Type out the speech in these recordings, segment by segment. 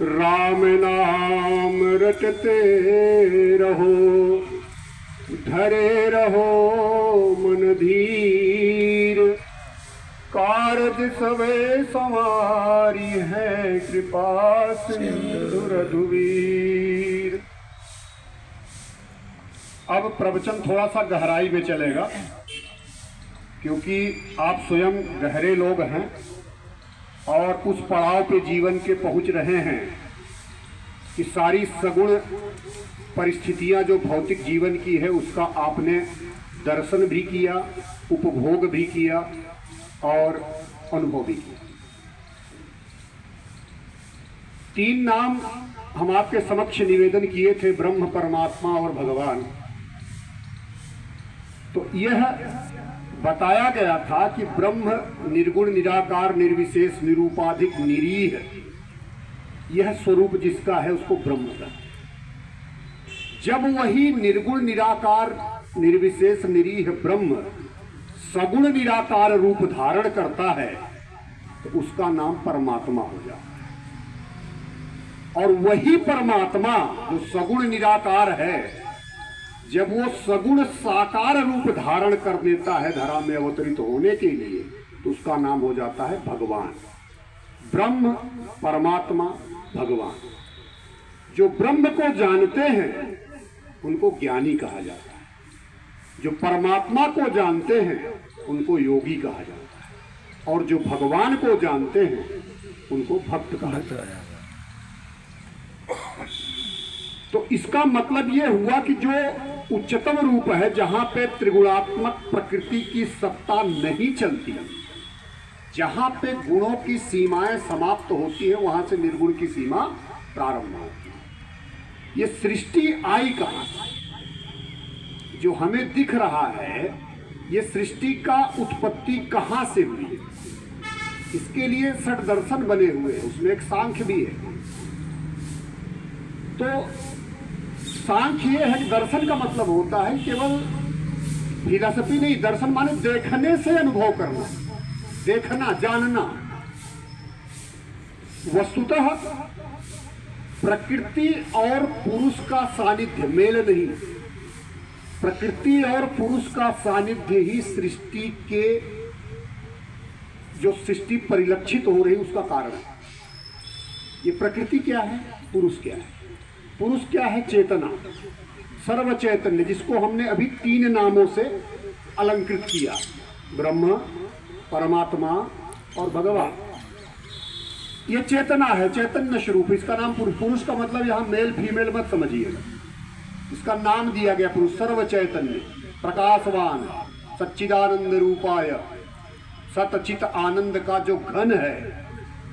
राम नाम रटते रहो, धरे रहो मन धीर, कारज सवे संवारी है, कृपा सिंधु रघुवीर। अब प्रवचन थोड़ा सा गहराई में चलेगा, क्योंकि आप स्वयं गहरे लोग हैं और उस पड़ाव पे जीवन के पहुंच रहे हैं कि सारी सगुण परिस्थितियां जो भौतिक जीवन की है उसका आपने दर्शन भी किया, उपभोग भी किया और अनुभव भी किया। 3 नाम हम आपके समक्ष निवेदन किए थे, ब्रह्म, परमात्मा और भगवान। तो यह बताया गया था कि ब्रह्म निर्गुण निराकार निर्विशेष निरूपाधिक निरीह, यह स्वरूप जिसका है उसको ब्रह्म कहते हैं। जब वही निर्गुण निराकार निर्विशेष निरीह ब्रह्म सगुण निराकार रूप धारण करता है तो उसका नाम परमात्मा हो जाता है। और वही परमात्मा जो सगुण निराकार है, जब वो सगुण साकार रूप धारण कर देता है धरा में अवतरित होने के लिए, तो उसका नाम हो जाता है भगवान। ब्रह्म, परमात्मा, भगवान। जो ब्रह्म को जानते हैं उनको ज्ञानी कहा जाता है, जो परमात्मा को जानते हैं उनको योगी कहा जाता है, और जो भगवान को जानते हैं उनको भक्त कहा जाता है। तो इसका मतलब यह हुआ कि जो उच्चतम रूप है, जहां पे त्रिगुणात्मक प्रकृति की सत्ता नहीं चलती, जहां पे गुणों की सीमाएं समाप्त होती है, वहां से निर्गुण की सीमा प्रारंभ होती है। ये सृष्टि आई कहां से? जो हमें दिख रहा है, ये सृष्टि का उत्पत्ति कहां से हुई है? इसके लिए 6 दर्शन बने हुए हैं, उसमें एक सांख्य भी है। तो सांख्य ये है कि दर्शन का मतलब होता है केवल फिलॉसफी नहीं, दर्शन माने देखने से अनुभव करना, देखना, जानना। वस्तुतः प्रकृति और पुरुष का सानिध्य मेल नहीं, प्रकृति और पुरुष का सानिध्य ही सृष्टि के, जो सृष्टि परिलक्षित हो रही उसका कारण है। ये प्रकृति क्या है, पुरुष क्या है? पुरुष क्या है? चेतना, सर्व चैतन्य, जिसको हमने अभी 3 नामों से अलंकृत किया, ब्रह्म, परमात्मा और भगवान। ये चेतना है, चैतन्य स्वरूप, इसका नाम पुरुष। पुरुष का मतलब यहाँ मेल फीमेल मत समझिएगा, इसका नाम दिया गया पुरुष। सर्व चैतन्य, प्रकाशवान, सच्चिदानंद रूपाय, सतचित आनंद का जो घन है,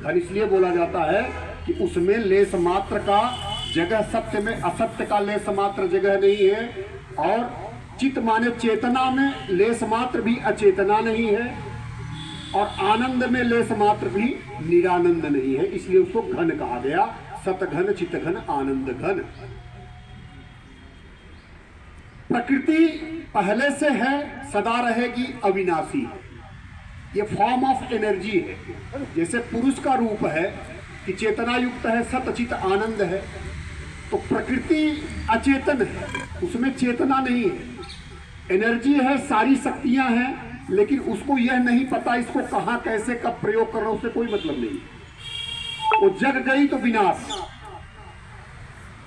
घन इसलिए बोला जाता है कि उसमें लेस मात्र का जगह, सत्य में असत्य का लेस मात्र जगह नहीं है, और चित माने चेतना में लेस मात्र भी अचेतना नहीं है, और आनंद में लेस मात्र भी निरानंद नहीं है, इसलिए उसको घन कहा गया। सतघन, चितघन, आनंद घन। प्रकृति पहले से है, सदा रहेगी, अविनाशी है। ये फॉर्म ऑफ एनर्जी है। जैसे पुरुष का रूप है कि चेतना युक्त है, सतचित आनंद है, तो प्रकृति अचेतन है, उसमें चेतना नहीं है। एनर्जी है, सारी शक्तियां हैं, लेकिन उसको यह नहीं पता इसको कहां कैसे कब प्रयोग करना, उससे कोई मतलब नहीं। वो जग गई तो विनाश।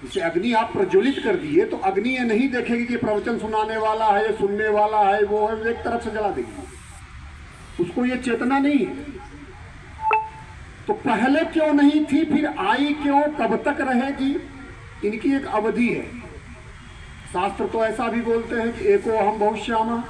जैसे अग्नि आप प्रज्वलित कर दिए तो अग्नि ये नहीं देखेगी कि प्रवचन सुनाने वाला है, ये सुनने वाला है, वो है, एक तरफ से जला देगी, उसको ये चेतना नहीं है। तो पहले क्यों नहीं थी, फिर आई क्यों, कब तक रहेगी, इनकी एक अवधि है। शास्त्र तो ऐसा भी बोलते हैं कि एको हम बहुश्यामा,